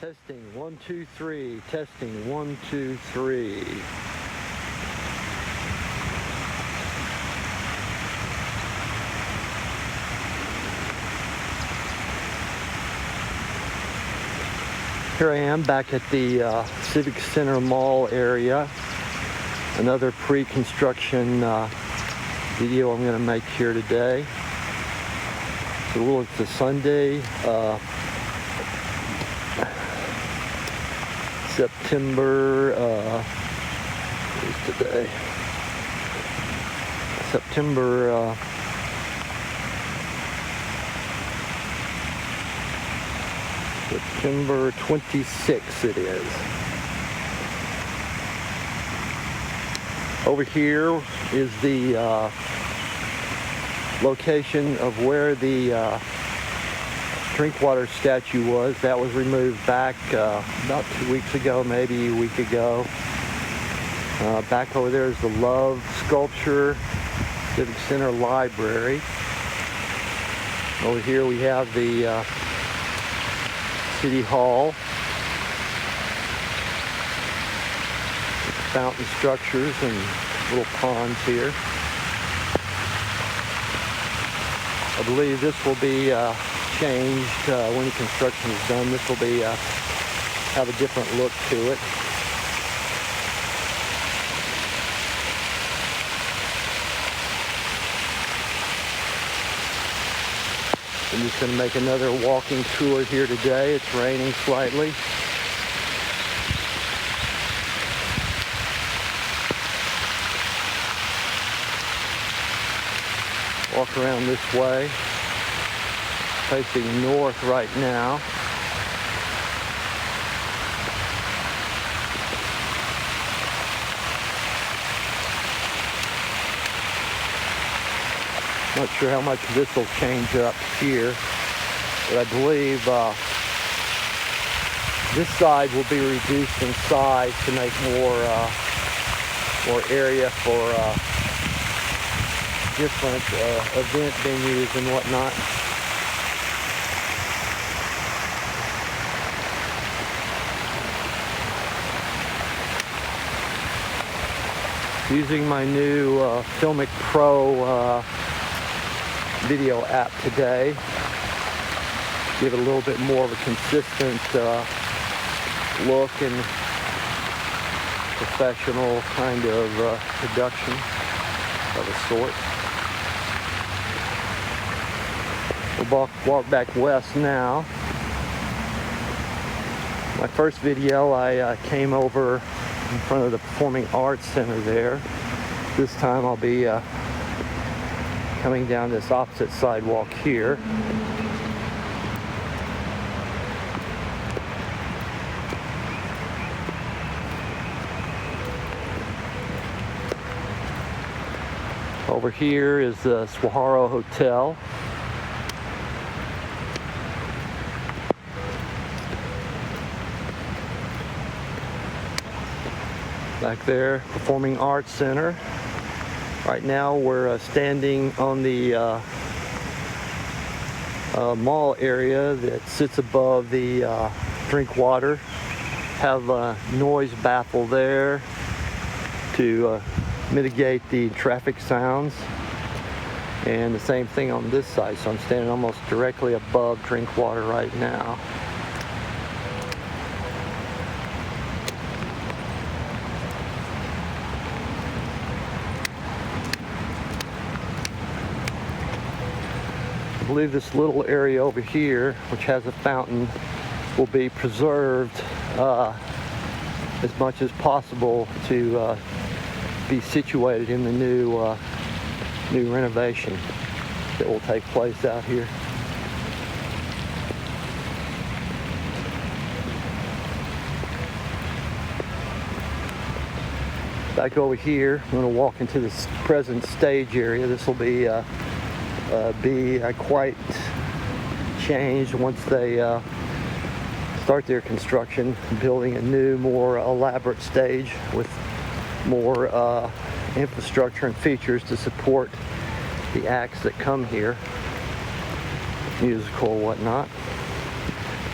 Testing 1 2 3. Testing 1 2 3. Here I am back at the Civic Center Mall area. Another pre-construction video I'm going to make here today. So it's a Sunday, September, what is today? September 26th it is. Over here is the location of where the Drinkwater statue was. That was removed back about 2 weeks ago, maybe a week ago. Back over there is the Love Sculpture Civic Center Library. Over here we have the City Hall. Fountain structures and little ponds here. I believe this will be changed when the construction is done. This will be have a different look to it. I'm just going to make another walking tour here today. It's raining slightly. Walk around this way, facing north right now. Not sure how much this will change up here, but I believe this side will be reduced in size to make more area for different event venues and whatnot. Using my new Filmic Pro video app today. Give it a little bit more of a consistent look and professional kind of production of a sort. We'll walk back west now. My first video, I came over in front of the Performing Arts Center there. This time I'll be coming down this opposite sidewalk here. Over here is the Swahara Hotel. Back there, Performing Arts Center. Right now we're standing on the mall area that sits above the Drinkwater. Have a noise baffle there to mitigate the traffic sounds. And the same thing on this side, so I'm standing almost directly above Drinkwater right now. I believe this little area over here, which has a fountain, will be preserved as much as possible to be situated in the new renovation that will take place out here. Back over here, I'm going to walk into this present stage area. This will be quite changed once they start their construction, building a new, more elaborate stage with more infrastructure and features to support the acts that come here, musical, whatnot.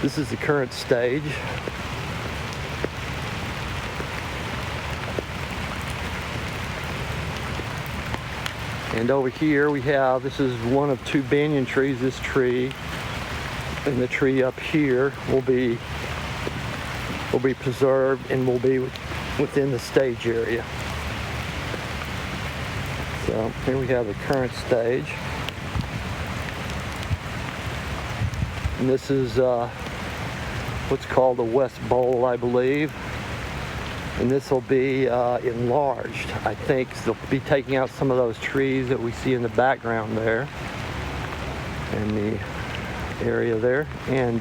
This is the current stage. And over here we have, this is one of two banyan trees. This tree and the tree up here will be preserved and will be within the stage area. So here we have the current stage. And this is what's called the West Bowl, I believe. And this will be enlarged. I think they'll be taking out some of those trees that we see in the background there, in the area there, and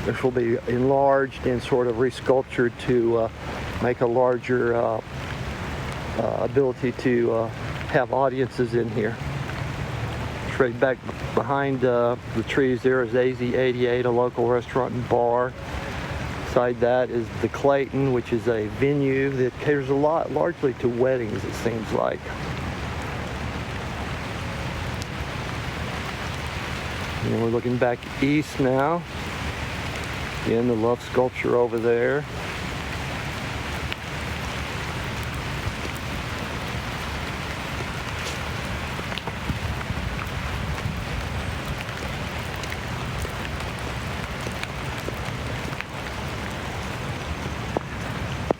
this will be enlarged and sort of resculptured to make a larger ability to have audiences in here. Right back behind the trees there is AZ88, a local restaurant and bar. Beside that is the Clayton, which is a venue that caters largely to weddings, it seems like. And we're looking back east now. Again, the love sculpture over there.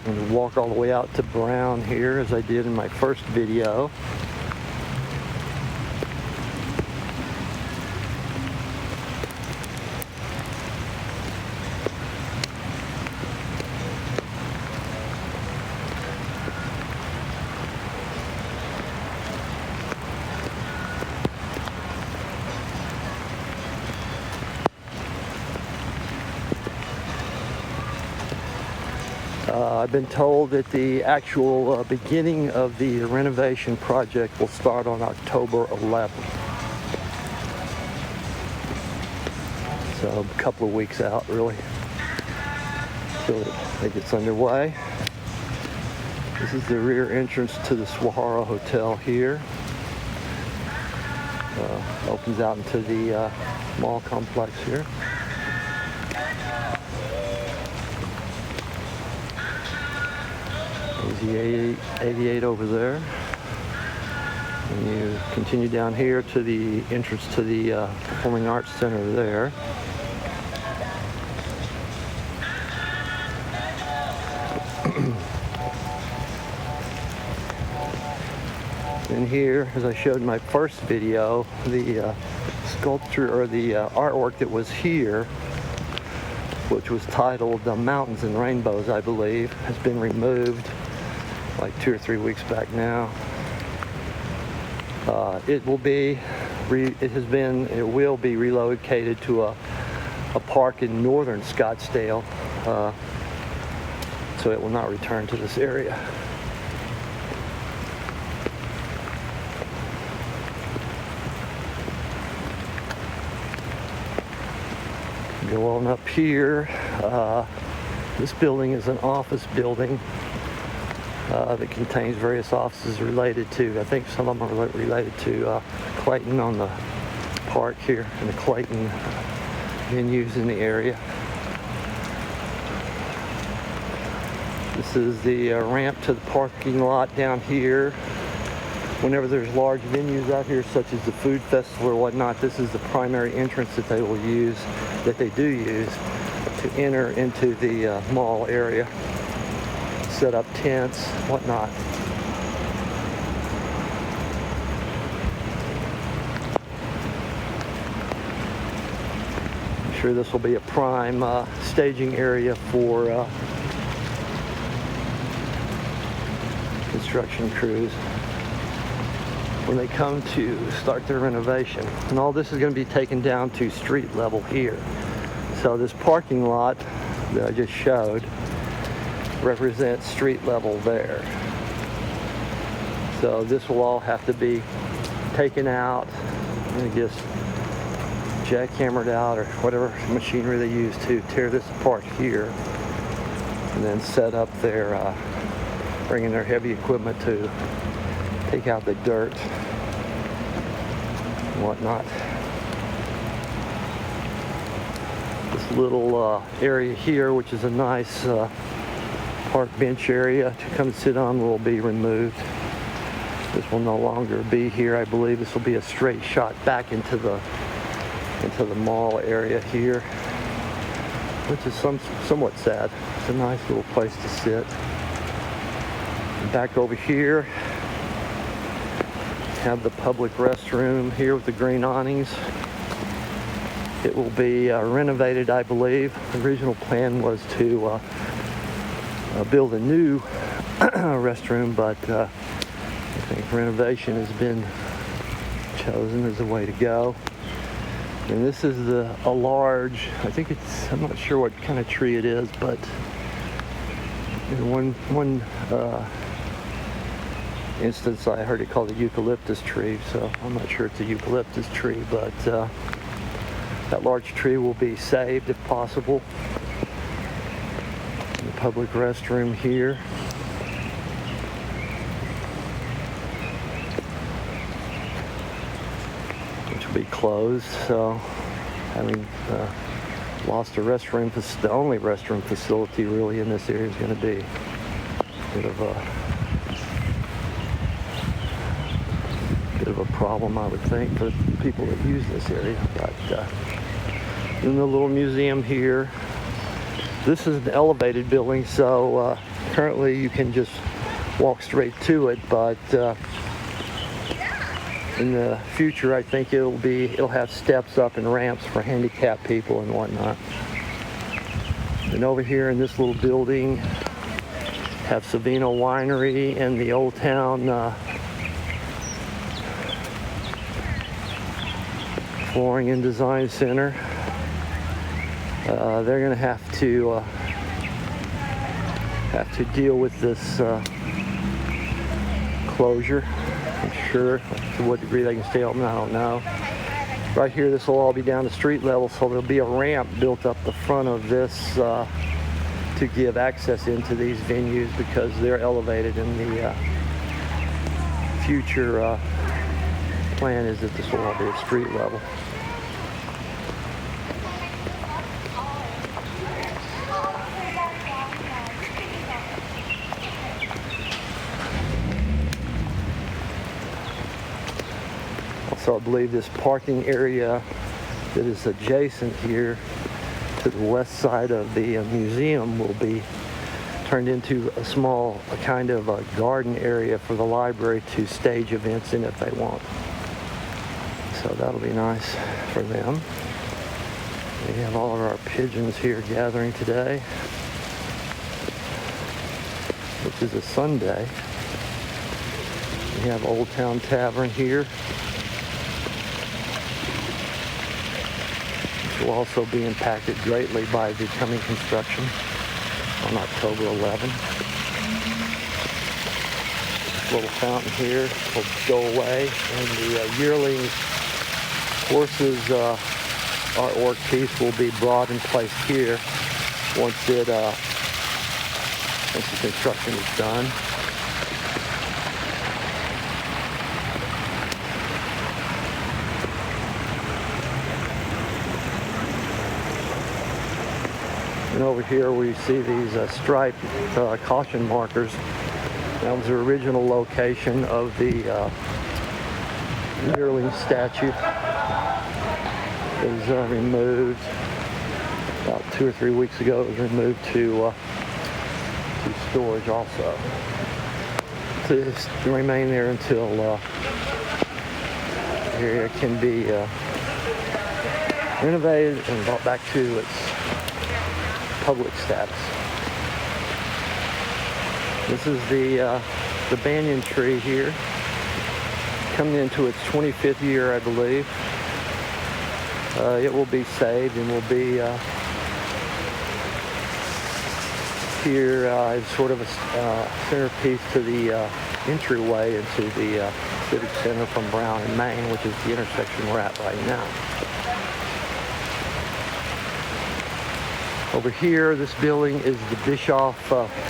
I'm going to walk all the way out to Brown here, as I did in my first video. I've been told that the actual beginning of the renovation project will start on October 11th. So a couple of weeks out, really, till it gets underway. This is the rear entrance to the Swahara Hotel here. Opens out into the mall complex here. There's the 88 over there. And you continue down here to the entrance to the Performing Arts Center there. And here, as I showed in my first video, the sculpture or the artwork that was here, which was titled Mountains and Rainbows, I believe, has been removed like 2 or 3 weeks back now. It will be relocated to a park in northern Scottsdale, so it will not return to this area. Go on up here. This building is an office building that contains various offices related to, I think some of them are related to Clayton on the park here, and the Clayton venues in the area. This is the ramp to the parking lot down here. Whenever there's large venues out here, such as the food festival or whatnot, this is the primary entrance that they will use, that they do use, to enter into the mall area, set up tents, whatnot. I'm sure this will be a prime staging area for construction crews when they come to start their renovation. And all this is going to be taken down to street level here. So this parking lot that I just showed represents street level there. So this will all have to be taken out and just jackhammered out, or whatever machinery they use to tear this apart here, and then set up their bringing their heavy equipment to take out the dirt and whatnot. This little area here, which is a nice park bench area to come sit on, will be removed. This will no longer be here. I believe this will be a straight shot back into the mall area here, which is somewhat sad. It's a nice little place to sit. And back over here, have the public restroom here with the green awnings. It will be renovated, I believe. The original plan was to build a new restroom, but I think renovation has been chosen as the way to go. And this is a large, I think it's, I'm not sure what kind of tree it is, but in one instance I heard it called a eucalyptus tree, so I'm not sure it's a eucalyptus tree, but that large tree will be saved if possible. The public restroom here. Which will be closed, so having lost a restroom, the only restroom facility really in this area is going to be a bit of a problem, I would think, for people that use this area. But in the little museum here, this is an elevated building, so currently you can just walk straight to it, but in the future I think it'll have steps up and ramps for handicapped people and whatnot. And over here in this little building have Savino Winery and the Old Town Flooring and Design Center. They're going to have to deal with this closure. I'm sure to what degree they can stay open, I don't know. Right here, this will all be down to street level, so there'll be a ramp built up the front of this to give access into these venues because they're elevated, and the future plan is that this will all be at street level. So I believe this parking area that is adjacent here to the west side of the museum will be turned into a small kind of a garden area for the library to stage events in if they want. So that'll be nice for them. We have all of our pigeons here gathering today, which is a Sunday. We have Old Town Tavern here, will also be impacted greatly by the coming construction on October 11. This little fountain here will go away, and the yearling horses artwork piece will be brought and placed here once the construction is done. And over here we see these striped caution markers. That was the original location of the yearling statue. It was removed about 2 or 3 weeks ago. It was removed to storage also, to remain there until the area can be renovated and brought back to its public status. This is the banyan tree here, coming into its 25th year, I believe. It will be saved and will be here as sort of a centerpiece to the entryway into the Civic Center from Brown and Main, which is the intersection we're at right now. Over here, this building is the Bischoff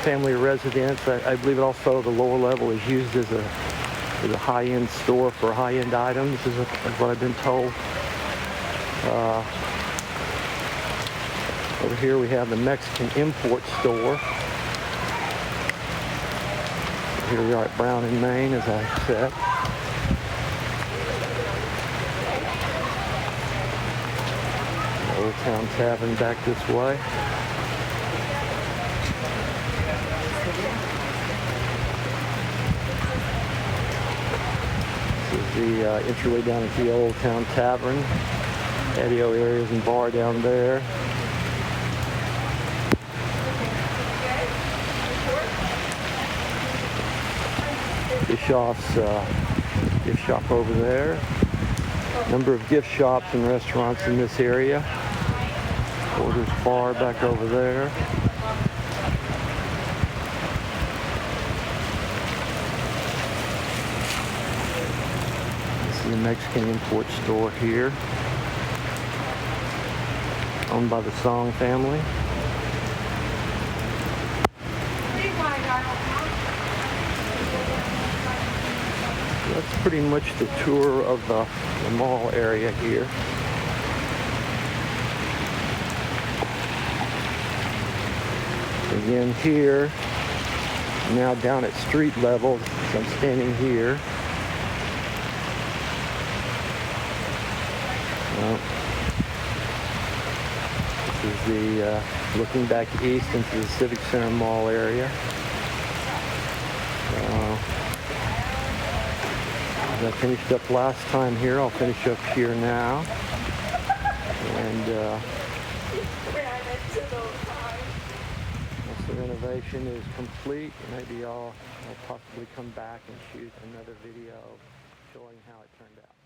family residence. I believe also the lower level is used as a high-end store for high-end items, is what I've been told. Over here we have the Mexican import store. Here we are at Brown and Main, as I said. Old Town Tavern back this way. This is the entryway down at the Old Town Tavern. Patio areas and bar down there. Bischoff's gift shop over there. Number of gift shops and restaurants in this area. Porter's Bar back over there. This is the Mexican import store here, owned by the Song family. That's pretty much the tour of the mall area here. Again here, now down at street level, so I'm standing here. Well, this is the looking back east into the Civic Center Mall area. As I finished up last time here, I'll finish up here now. And once the renovation is complete, maybe I'll possibly come back and shoot another video showing how it turned out.